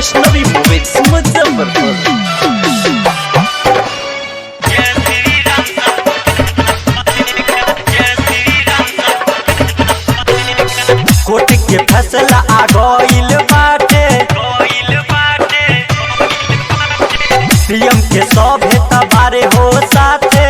Vaishnavi movies Muzaffarpur. Court के फैसला आ गइल बाटे, सीएम के सभे तबारे हो साथे,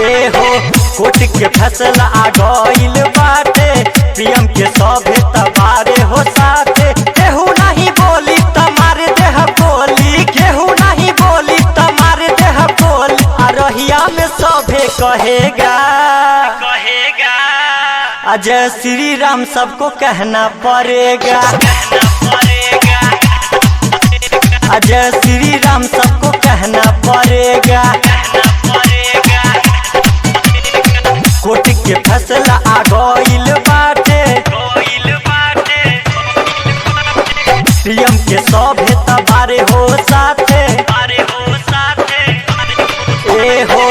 ए हो कोर्ट के फैसला आ गइल बाटे, सीएम के सभे तबारे हो साथे। केहू नहीं बोली तमारे देह बोली, केहू नहीं बोली तमारे देह बोली, आ रहिया में सभे कहेगा जय श्री राम सबको कहना पड़ेगा, जय श्री राम सबको कहना पड़ेगा। कोर्ट के फैसला आ गइल बाटे, सीएम के सभे तबारे हो साथे, ए हो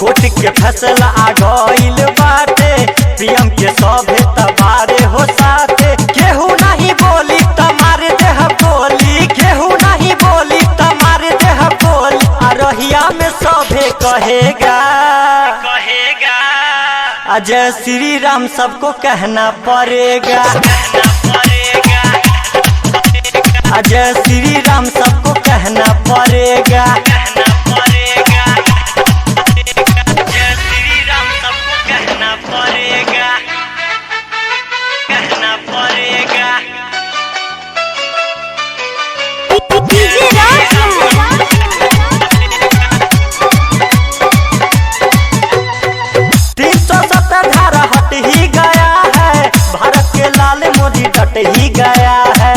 कोर्ट के फैसला आ गइल बाटे, सीएम के सभे तबारे हो साथे। केहू नहीं बोली तमारे देह बोली, केहू नहीं बोली तमारे देह बोली, आ रहिया में सभे कहेगा जय श्री राम सबको कहना पड़ेगा, जय श्री राम सबको कहना पड़ेगा। ही गया है,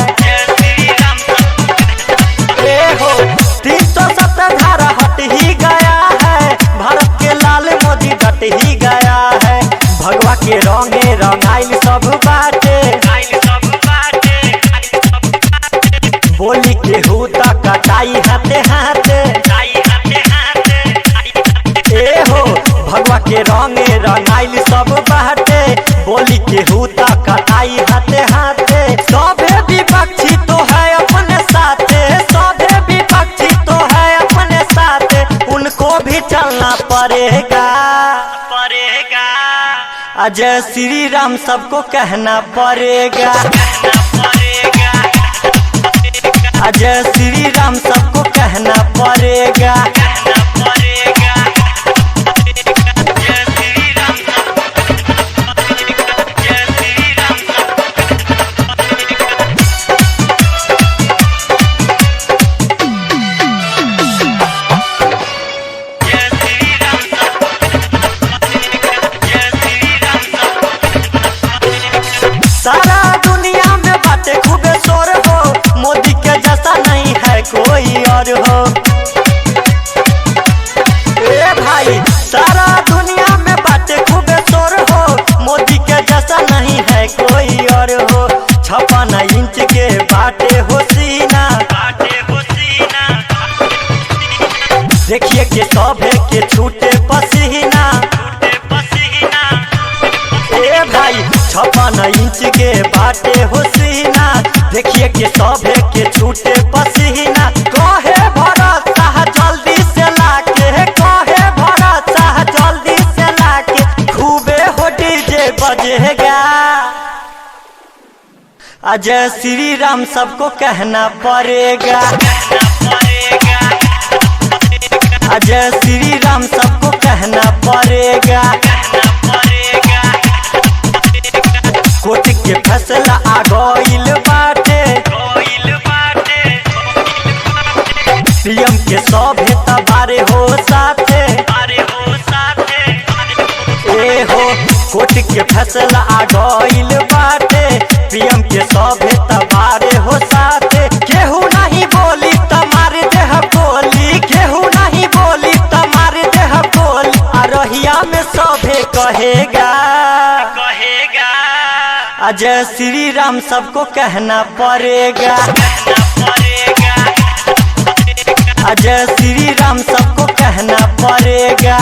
370 धारा हट ही गया है, भारत के लाल मोदी डट ही गया है। भगवा के रंगे रंगाइल सब बाटे, बोली के हुता कटाई हाथे हाथे, ए हो भगवा के रंगे रंगाइल सब बाटे, बोली के हुता कटाई हाथे हाथे। सभे विपक्षी तो है अपने साथे, सभे विपक्षी तो है अपने साथे, उनको भी चलना पड़ेगा, जय श्री राम सबको कहना पड़ेगा, जय श्री राम सबको कहना पड़ेगा। सारा दुनिया में बातें खूबे शोर हो, मोदी के जैसा नहीं है कोई और हो। ए भाई सारा दुनिया में बातें खूबे शोर हो, मोदी के जैसा नहीं है कोई और हो। 56 इंच के बाटे हो सीना, देखिए के सभे के छूटे पसीना, ए भाई 56 इंच के बाटे हो सीना, देखिए के सभे के छूटे पसीना। कहे भरत शाह जल्दी से लाके, कहे भरत शाह जल्दी से लाके, खूबे हो डीजे बजेगा, जय श्री राम सबको कहना पड़ेगा, जय श्री राम सबको कहना पड़ेगा। कोर्ट के फैसला आ गइल बाटे, सीएम के सभे तबारे हो साथे, ए हो कोर्ट के फैसला आ गइल बाटे, सीएम के सभे तबारे हो साथे। केहू नहीं बोली तमारे देह बोली, केहू नहीं बोली तमारे देह बोली, आ रहिया में सभे कहेगा जय श्री राम सबको कहना पड़ेगा, जय श्री राम सबको कहना पड़ेगा।